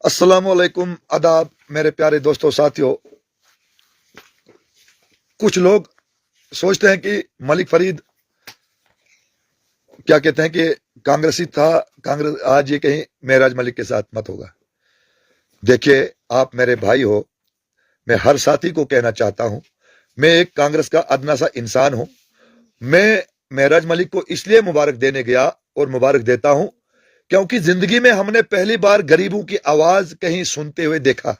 अस्सलामुअलैकुम, आदाब मेरे प्यारे दोस्तों साथियों। कुछ लोग सोचते हैं कि मलिक फरीद क्या कहते हैं कि कांग्रेसी था, कांग्रेस आज ये कहीं महराज मलिक के साथ मत होगा। देखिए, आप मेरे भाई हो, मैं हर साथी को कहना चाहता हूं, मैं एक कांग्रेस का अदना सा इंसान हूं। मैं महराज मलिक को इसलिए मुबारक देने गया और मुबारक देता हूं क्योंकि जिंदगी में हमने पहली बार गरीबों की आवाज कहीं सुनते हुए देखा,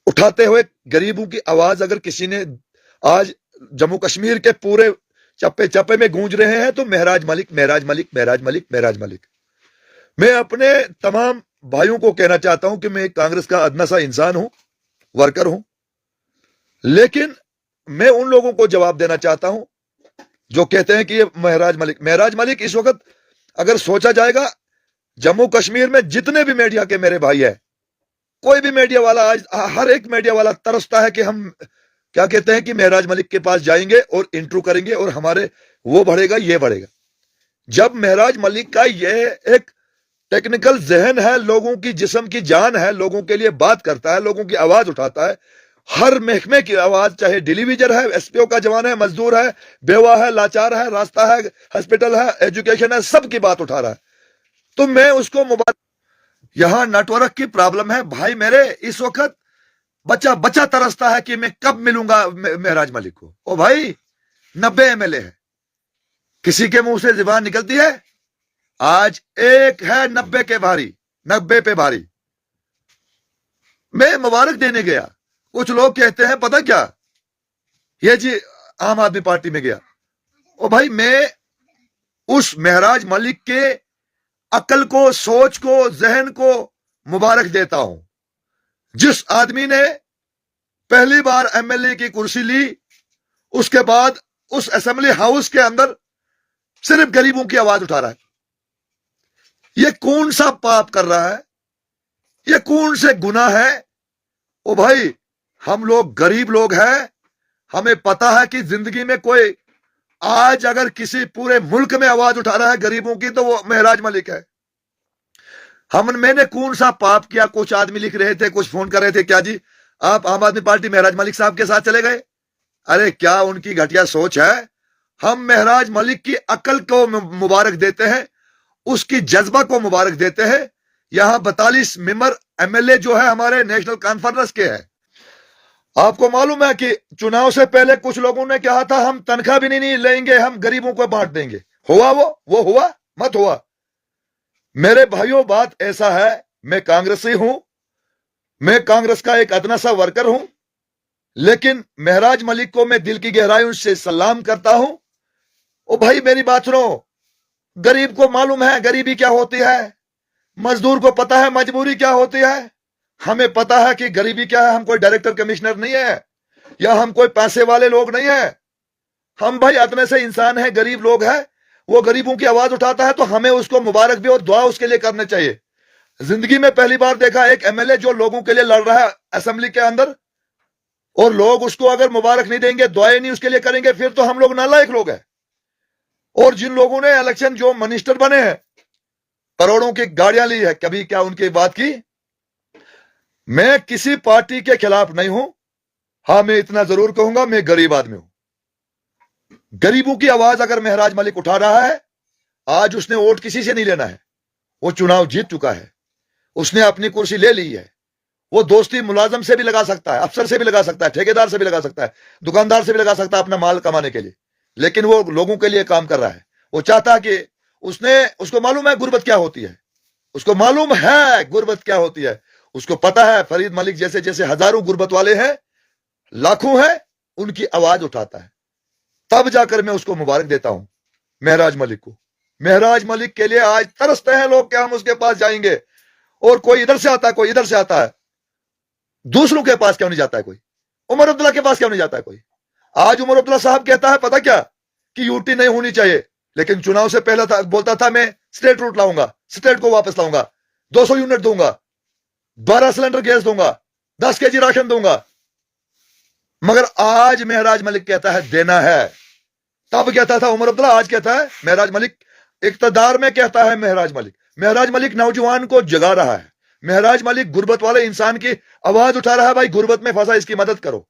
उठाते हुए गरीबों की आवाज अगर किसी ने आज जम्मू कश्मीर के पूरे चप्पे चप्पे में गूंज रहे हैं तो महराज मलिक, महराज मलिक, महराज मलिक, महराज मलिक। मैं अपने तमाम भाइयों को कहना चाहता हूं कि मैं कांग्रेस का अदना सा इंसान हूं, वर्कर हूं, लेकिन मैं उन लोगों को जवाब देना चाहता हूं जो कहते हैं कि ये महराज मलिक, महराज मलिक इस वक्त अगर सोचा जाएगा, जम्मू कश्मीर में जितने भी मीडिया के मेरे भाई है, कोई भी मीडिया वाला आज, हर एक मीडिया वाला तरसता है कि हम क्या कहते हैं कि महराज मलिक के पास जाएंगे और इंटरव्यू करेंगे और हमारे वो बढ़ेगा, ये बढ़ेगा। जब महराज मलिक का ये एक टेक्निकल जहन है, लोगों की जिस्म की जान है, लोगों के लिए बात करता है, लोगों की आवाज उठाता है, हर महकमे की आवाज, चाहे डिलीविजन है, एसपीओ का जवान है, मजदूर है, बेवा है, लाचार है, रास्ता है, हॉस्पिटल है, एजुकेशन है, सबकी बात उठा रहा है, तो मैं उसको मुबारक। यहां नेटवर्क की प्रॉब्लम है भाई मेरे। इस वक्त बच्चा बच्चा तरसता है कि मैं कब मिलूंगा महराज मलिक को। ओ भाई, 90 एमएलए है, किसी के मुंह से जुबान निकलती है? आज एक है 90 के भारी, 90 पे भारी। मैं मुबारक देने गया, कुछ लोग कहते हैं पता क्या, ये जी आम आदमी पार्टी में गया। ओ भाई, मैं उस महराज मलिक के अकल को, सोच को, जहन को मुबारक देता हूं जिस आदमी ने पहली बार एमएलए की कुर्सी ली, उसके बाद उस असेंबली हाउस के अंदर सिर्फ गरीबों की आवाज उठा रहा है। ये कौन सा पाप कर रहा है? ये कौन से गुनाह है? ओ भाई, हम लोग गरीब लोग हैं, हमें पता है कि जिंदगी में कोई आज अगर किसी पूरे मुल्क में आवाज उठा रहा है गरीबों की तो वो महराज मलिक है। मैंने कौन सा पाप किया? कुछ आदमी लिख रहे थे, कुछ फोन कर रहे थे, क्या जी आप आम आदमी पार्टी महराज मलिक साहब के साथ चले गए? अरे क्या उनकी घटिया सोच है। हम महराज मलिक की अकल को मुबारक देते हैं, उसकी जज्बा को मुबारक देते हैं। यहां 42 मेंबर एमएलए जो है हमारे नेशनल कॉन्फ्रेंस के हैं। आपको मालूम है कि चुनाव से पहले कुछ लोगों ने कहा था हम तनख्वाह भी नहीं लेंगे, हम गरीबों को बांट देंगे। हुआ वो हुआ? मत हुआ। मेरे भाइयों, बात ऐसा है, मैं कांग्रेसी हूं, मैं कांग्रेस का एक अदना सा वर्कर हूं, लेकिन महराज मलिक को मैं दिल की गहराइयों से सलाम करता हूं। ओ भाई, मेरी बात सुनो, गरीब को मालूम है गरीबी क्या होती है, मजदूर को पता है मजबूरी क्या होती है, हमें पता है कि गरीबी क्या है। हम कोई डायरेक्टर कमिश्नर नहीं है, या हम कोई पैसे वाले लोग नहीं है, हम भाई अदने से इंसान हैं, गरीब लोग हैं। वो गरीबों की आवाज उठाता है तो हमें उसको मुबारक भी और दुआ उसके लिए करने चाहिए। जिंदगी में पहली बार देखा एक एमएलए जो लोगों के लिए लड़ रहा है असेंबली के अंदर, और लोग उसको अगर मुबारक नहीं देंगे, दुआएं नहीं उसके लिए करेंगे, फिर तो हम लोग नालायक लोग हैं। और जिन लोगों ने इलेक्शन, जो मिनिस्टर बने हैं, करोड़ों की गाड़ियां ली है, कभी क्या उनकी बात की? मैं किसी पार्टी के खिलाफ नहीं हूं। हां, मैं इतना जरूर कहूंगा, मैं गरीब आदमी हूं। गरीबों की आवाज अगर महराज मलिक उठा रहा है, आज उसने वोट किसी से नहीं लेना है, वो चुनाव जीत चुका है, उसने अपनी कुर्सी ले ली है। वो दोस्ती मुलाजम से भी लगा सकता है, अफसर से भी लगा सकता है, ठेकेदार से भी लगा सकता है, दुकानदार से भी लगा सकता है अपना माल कमाने के लिए, लेकिन वो लोगों के लिए काम कर रहा है। वो चाहता है कि उसको मालूम है गुर्बत क्या होती है, उसको मालूम है गुर्बत क्या होती है, उसको पता है फरीद मलिक जैसे जैसे हजारों गुर्बत वाले हैं, लाखों हैं, उनकी आवाज उठाता है। तब जाकर मैं उसको मुबारक देता हूं, महराज मलिक को। महराज मलिक के लिए आज तरसते हैं लोग कि हम उसके पास जाएंगे, और कोई इधर से आता है, कोई इधर से आता है। दूसरों के पास क्यों नहीं जाता है कोई? उमर अब्दुल्ला के पास क्यों नहीं जाता है कोई? आज उमर अब्दुल्ला साहब कहता है पता क्या, कि यूटी नहीं होनी चाहिए, लेकिन चुनाव से पहले बोलता था मैं स्टेट रूट लाऊंगा, स्टेट को वापस लाऊंगा, 200 यूनिट दूंगा, 12 सिलेंडर गैस दूंगा, 10 केजी राशन दूंगा। मगर आज महराज मलिक कहता है देना है। तब कहता था उमर अब्दुल्ला, आज कहता है महराज मलिक। इक्तदार में कहता है महराज मलिक। महराज मलिक नौजवान को जगा रहा है, महराज मलिक गुर्बत वाले इंसान की आवाज उठा रहा है, भाई गुर्बत में फंसा, इसकी मदद करो।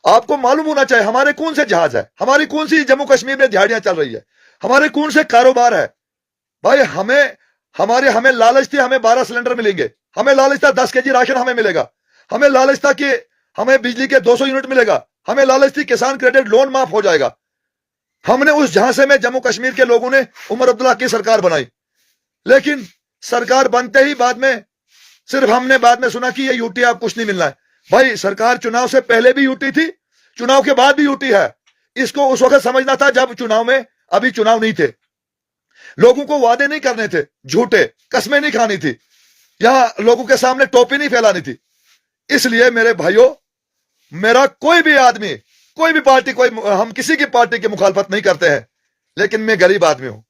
आपको मालूम होना चाहिए हमारे कौन से जहाज है, हमारी कौन सी जम्मू कश्मीर में दिहाड़ियां चल रही है, हमारे कौन से कारोबार है। भाई हमें लालच थी हमें 12 सिलेंडर मिलेंगे, हमें लालच था 10 केजी राशन हमें मिलेगा, हमें लालच था कि हमें बिजली के 200 यूनिट मिलेगा, हमें लालच थी किसान क्रेडिट लोन माफ हो जाएगा। हमने उस झांसे में जम्मू कश्मीर के लोगों ने उमर अब्दुल्ला की सरकार बनाई, लेकिन सरकार बनते ही बाद में सिर्फ हमने बाद में सुना कि ये यूटी आप कुछ नहीं मिलना है। भाई सरकार चुनाव से पहले भी यूटी थी, चुनाव के बाद भी यूटी है। इसको उस वक्त समझना था जब चुनाव में, अभी चुनाव नहीं थे, लोगों को वादे नहीं करने थे, झूठे कस्में नहीं खानी थी, यहां लोगों के सामने टोपी नहीं फैलानी थी। इसलिए मेरे भाइयों, मेरा कोई भी आदमी, कोई भी पार्टी, हम किसी की पार्टी की मुखालफत नहीं करते हैं, लेकिन मैं गरीब आदमी हूं,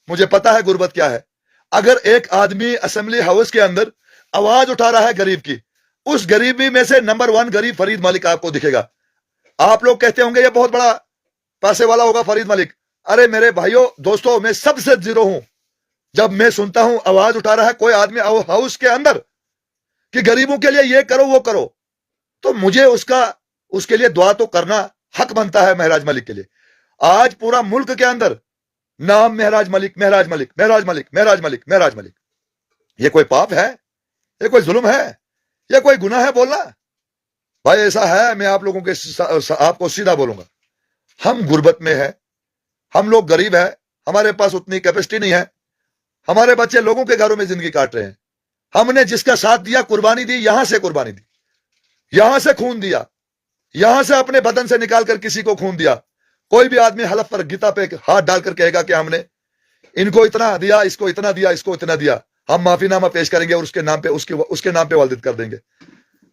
मुझे पता है गुर्बत क्या है। अगर एक आदमी असेंबली हाउस के अंदर आवाज उठा रहा है गरीब की, उस गरीबी में से नंबर 1 गरीब फरीद मलिक आपको दिखेगा। आप लोग कहते होंगे ये बहुत बड़ा पैसे वाला होगा फरीद मलिक। अरे मेरे भाइयों दोस्तों, मैं सबसे जीरो हूं। जब मैं सुनता हूं आवाज उठा रहा है कोई आदमी हाउस के अंदर कि गरीबों के लिए ये करो वो करो, तो मुझे उसके लिए दुआ तो करना हक बनता है महराज मलिक के लिए। आज पूरा मुल्क के अंदर नाम महराज मलिक, महराज मलिक, महराज मलिक, महराज मलिक, महराज मलिक। ये कोई पाप है? ये कोई जुल्म है? ये कोई गुनाह है बोलना? भाई ऐसा है, मैं आप लोगों के आपको सीधा बोलूंगा, हम गुर्बत में है, हम लोग गरीब है, हमारे पास उतनी कैपेसिटी नहीं है, हमारे बच्चे लोगों के घरों में जिंदगी काट रहे हैं। हमने जिसका साथ दिया, कुर्बानी दी, यहां से कुर्बानी दी, यहां से खून दिया, यहां से अपने बदन से निकालकर किसी को खून दिया। कोई भी आदमी हलफ पर गीता पे हाथ डालकर कहेगा कि हमने इनको इतना दिया, इसको इतना दिया, इसको इतना दिया, हम माफीनामा पेश करेंगे और उसके नाम पे उसके नाम पे वालिद कर देंगे,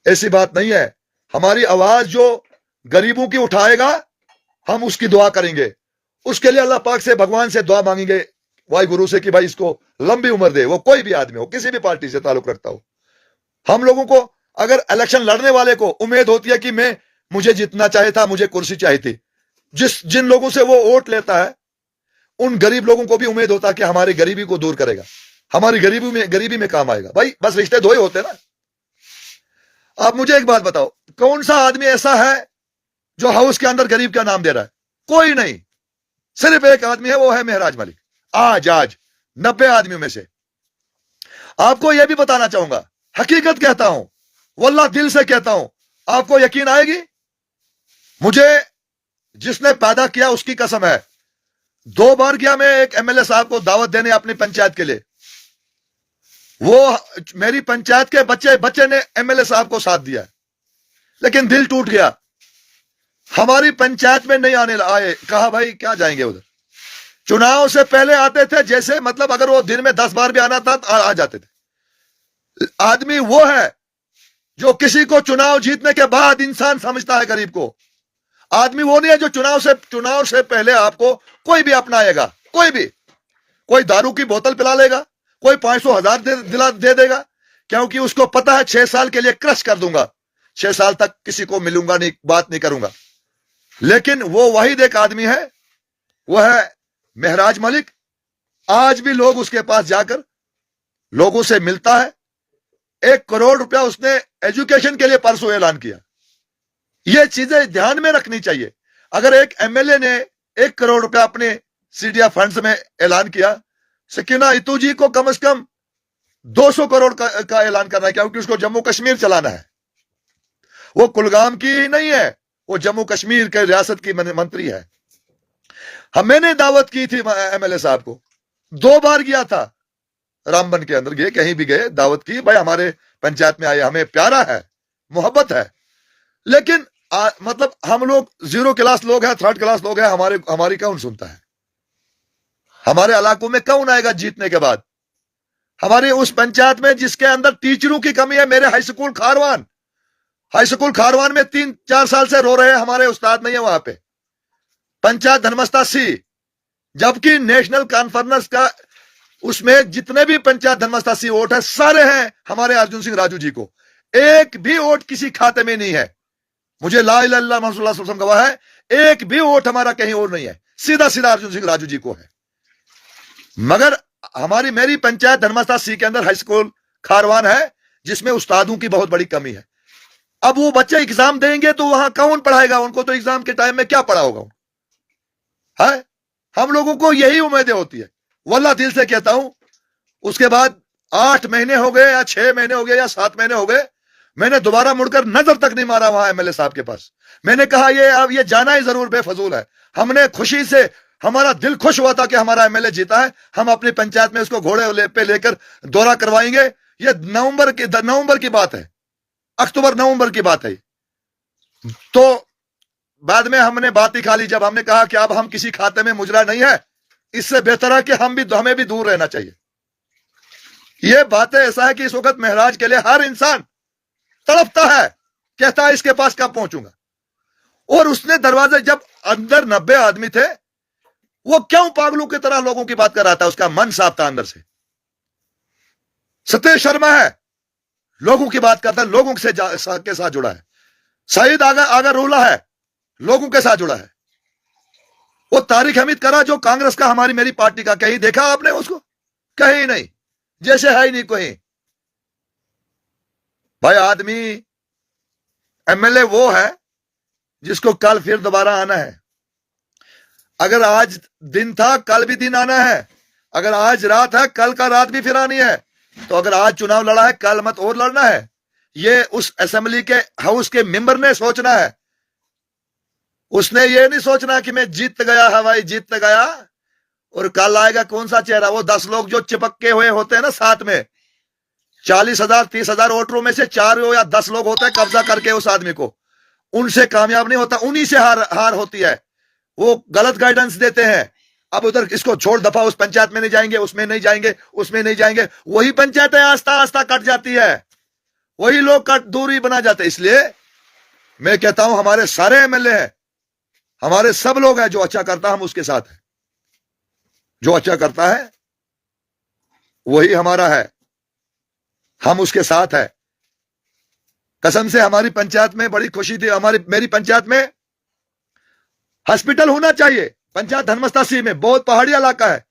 ऐसी बात नहीं है। हमारी आवाज जो गरीबों की उठाएगा, हम उसकी दुआ करेंगे, उसके लिए अल्लाह पाक से, भगवान से दुआ मांगेंगे, वाहिगुरु से, कि भाई इसको लंबी उम्र दे, वो कोई भी आदमी हो, किसी भी पार्टी से ताल्लुक रखता हो। हम लोगों को अगर इलेक्शन लड़ने वाले को उम्मीद होती है कि मुझे जीतना चाहे था, मुझे कुर्सी चाहिए थी, जिन लोगों से वो वोट लेता है, उन गरीब लोगों को भी उम्मीद होता है कि हमारी गरीबी को दूर करेगा, हमारी गरीबी में काम आएगा। भाई बस रिश्ते दो ही होते ना। आप मुझे एक बात बताओ, कौन सा आदमी ऐसा है जो हाउस के अंदर गरीब का नाम दे रहा है? कोई नहीं, सिर्फ एक आदमी है, वो है महराज मलिक। आज 90 आदमियों में से आपको यह भी बताना चाहूंगा, हकीकत कहता हूं, वल्लाह दिल से कहता हूं, आपको यकीन आएगी, मुझे जिसने पैदा किया उसकी कसम है, 2 बार गया मैं एक एमएलए साहब को दावत देने अपनी पंचायत के लिए, वो मेरी पंचायत के बच्चे ने एमएलए साहब को साथ दिया, लेकिन दिल टूट गया, हमारी पंचायत में नहीं आए। कहा भाई क्या जाएंगे उधर, चुनाव से पहले आते थे, जैसे मतलब अगर वो दिन में 10 बार भी आना था तो आ जाते थे। आदमी वो है जो किसी को चुनाव जीतने के बाद इंसान समझता है गरीब को। आदमी वो नहीं है जो चुनाव से पहले आपको कोई भी अपनाएगा, कोई दारू की बोतल पिला लेगा, कोई 500,000 दे देगा, क्योंकि उसको पता है 6 साल के लिए क्रश कर दूंगा, 6 साल तक किसी को मिलूंगा नहीं, बात नहीं करूंगा। लेकिन वो वाहिद एक आदमी है, वो है महराज मलिक। आज भी लोग उसके पास जाकर लोगों से मिलता है। 1 करोड़ रुपया उसने एजुकेशन के लिए परसों ऐलान किया। ये चीजें ध्यान में रखनी चाहिए। अगर एक एमएलए ने 1 करोड़ रुपया अपने सीडीएफ फंड्स में ऐलान किया, सकीना इतू जी को कम से कम 200 करोड़ का ऐलान करना है, क्योंकि उसको जम्मू कश्मीर चलाना है। वो कुलगाम की ही नहीं है, वो जम्मू कश्मीर के रियासत की मंत्री है। मैंने दावत की थी एमएलए साहब को, 2 बार गया था, रामबन के अंदर गए, कहीं भी गए, दावत की, भाई हमारे पंचायत में आए, हमें प्यारा है, मोहब्बत है। लेकिन मतलब हम लोग 0 क्लास लोग हैं, 3rd क्लास लोग हैं, हमारी कौन सुनता है? हमारे इलाकों में कौन आएगा जीतने के बाद? हमारी उस पंचायत में जिसके अंदर टीचरों की कमी है, मेरे हाई स्कूल खारवान में 3-4 साल से रो रहे हैं, हमारे उस्ताद नहीं है वहां पे। पंचायत धर्मस्था सी, जबकि नेशनल कॉन्फ्रेंस का उसमें जितने भी पंचायत धर्मस्था सी वोट है, सारे हैं हमारे अर्जुन सिंह राजू जी को। एक भी वोट किसी खाते में नहीं है। मुझे ला इलाहा इल्लल्लाह मुहम्मद रसूलुल्लाह सल्लल्लाहु अलैहि वसल्लम गवाह है, एक भी वोट हमारा कहीं और नहीं है, सीधा अर्जुन सिंह राजू जी को है। मगर मेरी पंचायत धर्मस्था सी के अंदर हाई स्कूल खारवान है, जिसमें उस्तादों की बहुत बड़ी कमी है। अब वो बच्चे एग्जाम देंगे तो वहां कौन पढ़ाएगा उनको? तो एग्जाम के टाइम में क्या पढ़ा होगा है? हम लोगों को यही उम्मीदें होती है, वल्लाह दिल से कहता हूं। उसके बाद 8 महीने हो गए या 6 महीने हो गए या 7 महीने हो गए, मैंने दोबारा मुड़कर नजर तक नहीं मारा वहां एमएलए साहब के पास। मैंने कहा ये अब ये जाना ही जरूर बेफजूल है। हमने खुशी से, हमारा दिल खुश हुआ था कि हमारा एमएलए जीता है, हम अपनी पंचायत में उसको घोड़े पे लेकर दौरा करवाएंगे। ये नवंबर की बात है, अक्टूबर नवंबर की बात है। तो बाद में हमने बात ही खा ली जब हमने कहा कि अब हम किसी खाते में मुजरा नहीं है, इससे बेहतर है कि हमें भी दूर रहना चाहिए। ये बातें ऐसा है कि इस वक्त महराज के लिए हर इंसान तड़पता है, कहता है इसके पास कब पहुंचूंगा। और उसने दरवाजे, जब अंदर 90 आदमी थे, वो क्यों पागलों की तरह लोगों की बात कर रहा था? उसका मन साफ था अंदर से। सतीश शर्मा है, लोगों की बात करता है, लोगों के साथ जुड़ा है। सईद आगा रूला है, लोगों के साथ जुड़ा है। वो तारिक हमीद करा जो कांग्रेस का, हमारी मेरी पार्टी का, कहीं देखा आपने उसको? कहीं नहीं, जैसे है ही नहीं कोई। भाई आदमी एमएलए वो है जिसको कल फिर दोबारा आना है। अगर आज दिन था कल भी दिन आना है, अगर आज रात है कल का रात भी फिर आनी है। तो अगर आज चुनाव लड़ा है कल मत और लड़ना है। ये उस असेंबली के हाउस के मेंबर ने सोचना है। उसने ये नहीं सोचना कि मैं जीत गया, हवाई जीत गया, और कल आएगा कौन सा चेहरा। वो 10 लोग जो चिपके हुए होते हैं ना साथ में, 40,000 30,000 वोटरों में से 4 या 10 लोग होते हैं कब्जा करके उस आदमी को, उनसे कामयाब नहीं होता, उन्हीं से हार होती है। वो गलत गाइडेंस देते हैं। अब उधर इसको छोड़, दफा, उस पंचायत में नहीं जाएंगे, उसमें नहीं जाएंगे, उसमें नहीं जाएंगे। वही पंचायतें आस्ता आस्ता कट जाती है, वही लोग दूरी बना जाते हैं। इसलिए मैं कहता हूं हमारे सारे एमएलए हैं, हमारे सब लोग हैं, जो अच्छा करता है हम उसके साथ हैं। जो अच्छा करता है वही हमारा है, हम उसके साथ है। कसम से हमारी पंचायत में बड़ी खुशी थी। मेरी पंचायत में हॉस्पिटल होना चाहिए। पंचायत धर्मस्था सी में, बहुत पहाड़ी इलाका है।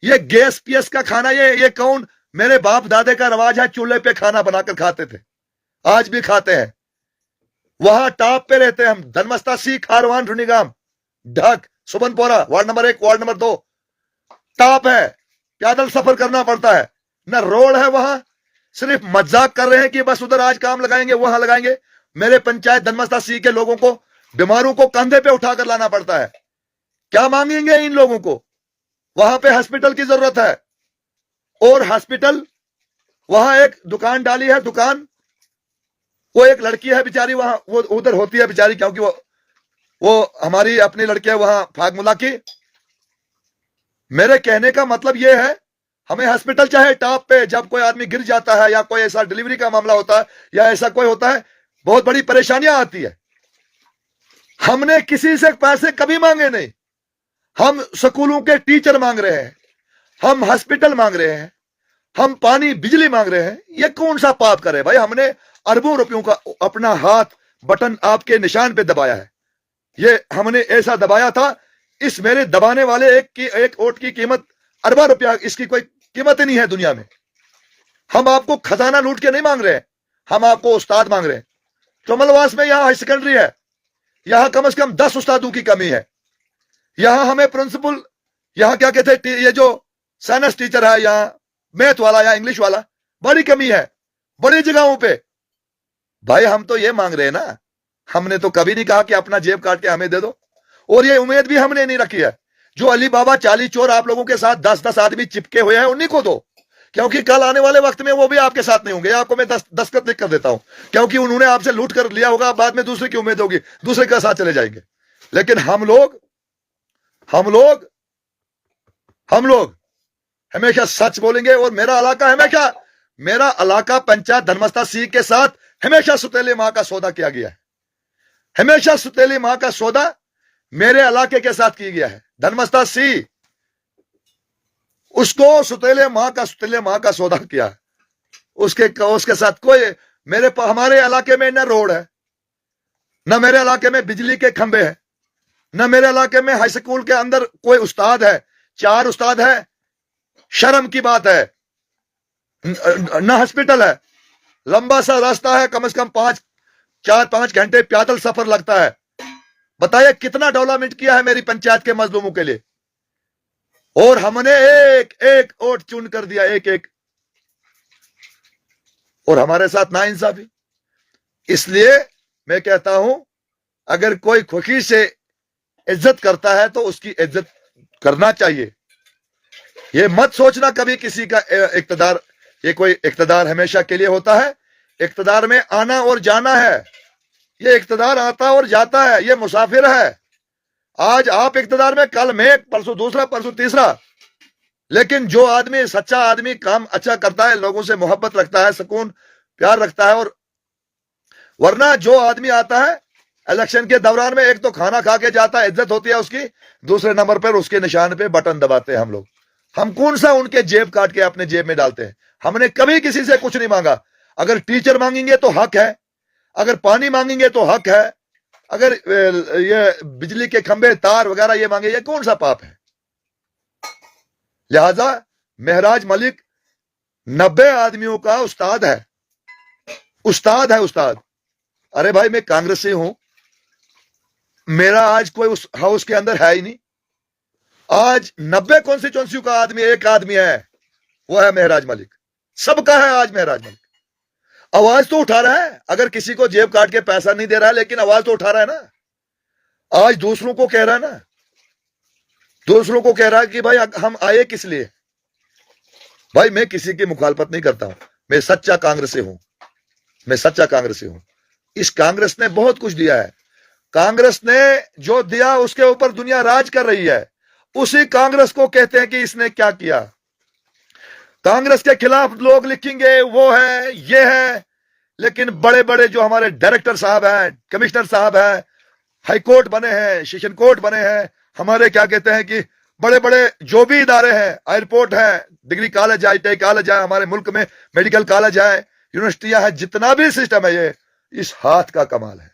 ये गैस पीएस का खाना, ये कौन, मेरे बाप दादे का रवाज है, चूल्हे पे खाना बनाकर खाते थे, आज भी खाते हैं। वहां टॉप पे रहते हैं हम, धर्मस्था सी, Kharwan, Dhundigam, Dhak, Subanpora, ward number 1, ward number 2 top है। पैदल सफर करना पड़ता है, न रोड है वहां। सिर्फ मजाक कर रहे हैं कि बस उधर आज काम लगाएंगे, वहां लगाएंगे। मेरे पंचायत धर्मस्था सी के लोगों को, बीमारों को कंधे पे उठाकर लाना पड़ता है। क्या मांगेंगे इन लोगों को? वहां पे हॉस्पिटल की जरूरत है। और हॉस्पिटल, वहां एक दुकान डाली है, दुकान, वो एक लड़की है बेचारी वहां, वो उधर होती है बेचारी, क्योंकि वो हमारी अपनी लड़की है वहां फागमुला की। मेरे कहने का मतलब ये है, हमें हॉस्पिटल चाहे टॉप पे, जब कोई आदमी गिर जाता है या कोई ऐसा डिलीवरी का मामला होता है या ऐसा कोई होता है, बहुत बड़ी परेशानियां आती है। हमने किसी से पैसे कभी मांगे नहीं। हम स्कूलों के टीचर मांग रहे हैं, हम हॉस्पिटल मांग रहे हैं, हम पानी बिजली मांग रहे हैं। ये कौन सा पाप करे भाई? हमने अरबों रुपयों का अपना हाथ बटन आपके निशान पे दबाया है। ये हमने ऐसा दबाया था, इस मेरे दबाने वाले एक वोट की कीमत अरबा रुपया, इसकी कोई कीमत ही नहीं है दुनिया में। हम आपको खजाना लूट के नहीं मांग रहे हैं, हम आपको उस्ताद मांग रहे हैं। चमलवास में यहां हाई सेकेंडरी है, यहां कम से कम 10 उस्तादों की कमी है। यहां हमें प्रिंसिपल, यहां क्या कहते हैं, ये जो साइंस टीचर है, यहां मैथ वाला या इंग्लिश वाला, बड़ी कमी है बड़ी जगहों पे। भाई हम तो ये मांग रहे हैं ना, हमने तो कभी नहीं कहा कि अपना जेब काट के हमें दे दो। और ये उम्मीद भी हमने नहीं रखी है। जो अली बाबा चाली चोर आप लोगों के साथ 10-10 आदमी चिपके हुए हैं, उन्हीं को दो, क्योंकि कल आने वाले वक्त में वो भी आपके साथ नहीं होंगे। आपको मैं दस्तखत लिख कर देता हूं, क्योंकि उन्होंने आपसे लूट कर लिया होगा, बाद में दूसरे की उम्मीद होगी, दूसरे के साथ चले जाएंगे। लेकिन हम लोग हमेशा सच बोलेंगे। और मेरा इलाका पंचायत धर्मस्था सी के साथ हमेशा सुतेली मां का सौदा किया गया है। हमेशा सुतेली मां का सौदा मेरे इलाके के साथ किया गया है। धर्मस्था सी, उसको सुतेले मां का सौदा किया है। उसके साथ कोई, हमारे इलाके में न रोड है, न मेरे इलाके में बिजली के खंभे हैं, न मेरे इलाके में हाई स्कूल के अंदर कोई उस्ताद है। 4 उस्ताद है, शर्म की बात है। न हॉस्पिटल है, लंबा सा रास्ता है, कम से कम 4-5 घंटे पैदल सफर लगता है। बताइए कितना डेवलपमेंट किया है मेरी पंचायत के मजलूमों के लिए, और हमने एक एक वोट चुन कर दिया, एक एक, और हमारे साथ नाइंसाफी। इसलिए मैं कहता हूं, अगर कोई खुशी से इज्जत करता है तो उसकी इज्जत करना चाहिए। ये मत सोचना कभी किसी का इक्तदार, ये कोई इक्तदार हमेशा के लिए होता है। इक्तदार में आना और जाना है, ये इक्तदार आता और जाता है, ये मुसाफिर है। आज आप इक्तदार में, कल मैं, परसों दूसरा, परसों तीसरा। लेकिन जो आदमी, सच्चा आदमी काम अच्छा करता है, लोगों से मोहब्बत रखता है, सुकून प्यार रखता है, और वरना जो आदमी आता है इलेक्शन के दौरान में, एक तो खाना खा के जाता है, इज्जत होती है उसकी, दूसरे नंबर पर उसके निशान पे बटन दबाते हैं हम लोग। हम कौन सा उनके जेब काट के अपने जेब में डालते हैं? हमने कभी किसी से कुछ नहीं मांगा। अगर टीचर मांगेंगे तो हक है, अगर पानी मांगेंगे तो हक है, अगर ये बिजली के खंभे तार वगैरह ये मांगे, ये कौन सा पाप है? लिहाजा महराज मलिक 90 आदमियों का उस्ताद है, उस्ताद है, उस्ताद। अरे भाई मैं कांग्रेसी हूं, मेरा आज कोई उस हाउस के अंदर है ही नहीं। आज 90 कॉन्स्टिट्यूंसी का आदमी, एक आदमी है, वो है महराज मलिक। सबका है आज महराज मलिक। आवाज तो उठा रहा है, अगर किसी को जेब काट के पैसा नहीं दे रहा है, लेकिन आवाज तो उठा रहा है ना। आज दूसरों को कह रहा है ना, दूसरों को कह रहा है कि भाई हम आए किस लिए। भाई मैं किसी की मुखालफत नहीं करता हूं, मैं सच्चा कांग्रेसी हूं, मैं सच्चा कांग्रेसी हूं। इस कांग्रेस ने बहुत कुछ दिया है। कांग्रेस ने जो दिया उसके ऊपर दुनिया राज कर रही है। उसी कांग्रेस को कहते हैं कि इसने क्या किया। कांग्रेस के खिलाफ लोग लिखेंगे वो है, ये है, लेकिन बड़े बड़े जो हमारे डायरेक्टर साहब हैं, कमिश्नर साहब हैं, हाई कोर्ट बने हैं, सेशन कोर्ट बने हैं, हमारे क्या कहते हैं कि बड़े बड़े जो भी इदारे हैं, एयरपोर्ट है, डिग्री कॉलेज है, टेक कॉलेज है, हमारे मुल्क में मेडिकल कॉलेज है, यूनिवर्सिटियां है, जितना भी सिस्टम है, ये इस हाथ का कमाल है,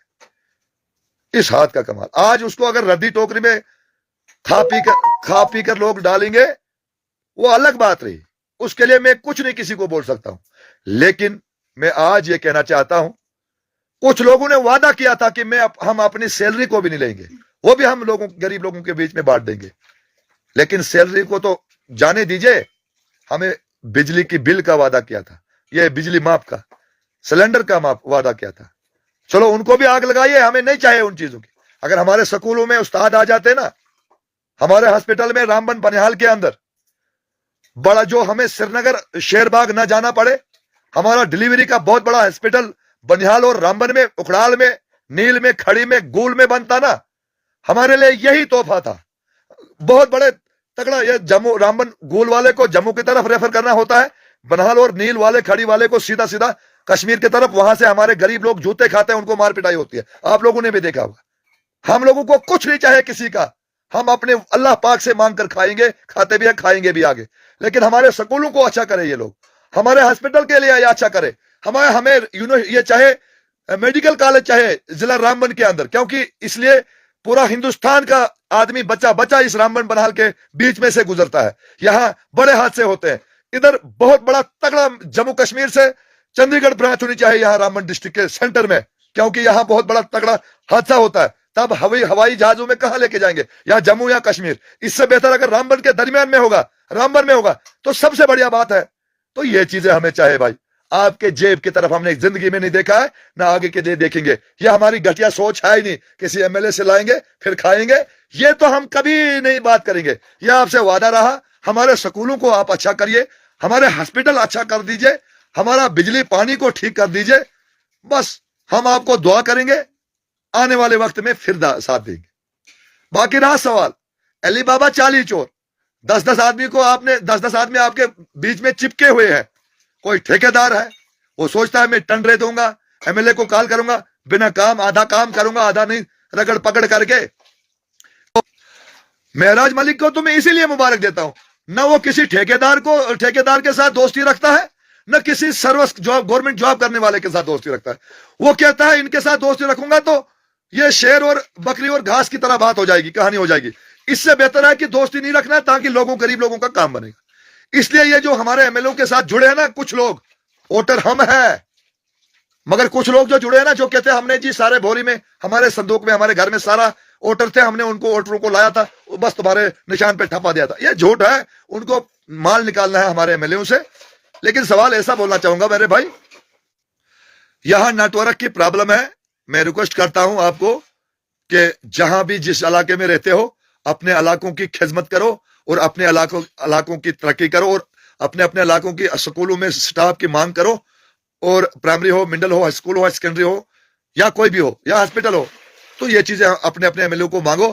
इस हाथ का कमाल। आज उसको अगर रद्दी टोकरी में खा पी कर लोग डालेंगे, वो अलग बात रही, उसके लिए मैं कुछ नहीं किसी को बोल सकता हूं। लेकिन मैं आज ये कहना चाहता हूं, कुछ लोगों ने वादा किया था कि हम अपनी सैलरी को भी नहीं लेंगे, वो भी हम लोगों, गरीब लोगों के बीच में बांट देंगे। लेकिन सैलरी को तो जाने दीजिए, हमें बिजली की बिल का वादा किया था, ये बिजली माफ का, सिलेंडर का माफ वादा किया था। चलो उनको भी आग लगाइए, हमें नहीं चाहिए उन चीजों की। अगर हमारे स्कूलों में उस्ताद आ जाते ना, हमारे हॉस्पिटल में रामबन बनिहाल के अंदर बड़ा, जो हमें श्रीनगर शेरबाग ना जाना पड़े, हमारा डिलीवरी का बहुत बड़ा हॉस्पिटल बनिहाल और रामबन में, उखड़ाल में, नील में, खड़ी में, गूल में बनता ना, हमारे लिए यही तोहफा था। बहुत बड़े तगड़ा, ये जम्मू रामबन गूल वाले को जम्मू की तरफ रेफर करना होता है, बनिहाल और नील वाले, खड़ी वाले को सीधा सीधा कश्मीर की तरफ, वहां से हमारे गरीब लोग जूते खाते हैं, उनको मार पिटाई होती है। आप लोगों ने भी देखा होगा। हम लोगों को कुछ नहीं चाहिए किसी का, हम अपने अल्लाह पाक से मांग कर खाएंगे, खाते भी है, खाएंगे भी आगे। लेकिन हमारे स्कूलों को अच्छा करे ये लोग, हमारे हॉस्पिटल के लिए अच्छा करे, हमें ये चाहे मेडिकल कॉलेज चाहे जिला रामबन के अंदर, क्योंकि इसलिए पूरा हिंदुस्तान का आदमी, बच्चा बच्चा इस रामबन बनिहाल के बीच में से गुजरता है। यहां बड़े हादसे होते हैं। इधर बहुत बड़ा तगड़ा जम्मू कश्मीर से चंडीगढ़ ब्रांच होनी चाहिए यहां रामबन डिस्ट्रिक्ट के सेंटर में, क्योंकि यहां बहुत बड़ा तगड़ा हादसा होता है। तब हवाई जहाजों में कहां लेके जाएंगे, या जम्मू या कश्मीर। इससे बेहतर अगर रामबन के दरमियान में होगा, रामबन में होगा, तो सबसे बढ़िया बात है। तो ये चीजें हमें चाहे भाई। आपके जेब की तरफ हमने जिंदगी में नहीं देखा है, ना आगे के लिए देखेंगे। यह हमारी घटिया सोच है ही नहीं, किसी एमएलए से लाएंगे फिर खाएंगे, ये तो हम कभी नहीं बात करेंगे। यह आपसे वादा रहा, हमारे स्कूलों को आप अच्छा करिए, हमारे हॉस्पिटल अच्छा कर दीजिए, हमारा बिजली पानी को ठीक कर दीजिए, बस हम आपको दुआ करेंगे, आने वाले वक्त में फिर साथ देंगे। बाकी रहा सवाल अली बाबा चाली चोर, 10-10 आदमी को आपने, 10-10 आदमी आपके बीच में चिपके हुए हैं। कोई ठेकेदार है, वो सोचता है मैं टंडरे दूंगा, एमएलए को कॉल करूंगा, बिना काम, आधा काम करूंगा, आधा नहीं, रगड़ पकड़ करके। तो महराज मलिक को तो मैं इसीलिए मुबारक देता हूं, न वो किसी ठेकेदार के साथ दोस्ती रखता है, न किसी सर्विस जॉब, गवर्नमेंट जॉब करने वाले के साथ दोस्ती रखता है। वो कहता है इनके साथ दोस्ती रखूंगा तो ये शेर और बकरी और घास की तरह बात हो जाएगी, कहानी हो जाएगी। इससे बेहतर है कि दोस्ती नहीं रखना है, ताकि लोगों, गरीब लोगों का काम बनेगा। इसलिए ये जो हमारे एमएलए के साथ जुड़े हैं ना कुछ लोग, वोटर हम हैं, मगर कुछ लोग जो जुड़े हैं ना, जो कहते हैं हमने जी सारे भोरी में, हमारे संदूक में, हमारे घर में सारा वोटर थे, हमने उनको वोटरों को लाया था, बस तुम्हारे निशान पे ठपा दिया था। ये झूठ है, उनको माल निकालना है हमारे एमएलए से। लेकिन सवाल ऐसा बोलना चाहूंगा मेरे भाई, यहां नेटवर्क की प्रॉब्लम है। मैं रिक्वेस्ट करता हूं आपको कि जहां भी जिस इलाके में रहते हो, अपने इलाकों की खिदमत करो और अपने इलाकों की तरक्की करो, और अपने अपने इलाकों की स्कूलों में स्टाफ की मांग करो, और प्राइमरी हो, मिडिल हो, स्कूल हो, सेकेंडरी हो, या कोई भी हो, या हॉस्पिटल हो, तो ये चीजें अपने अपने एमएलए को मांगो।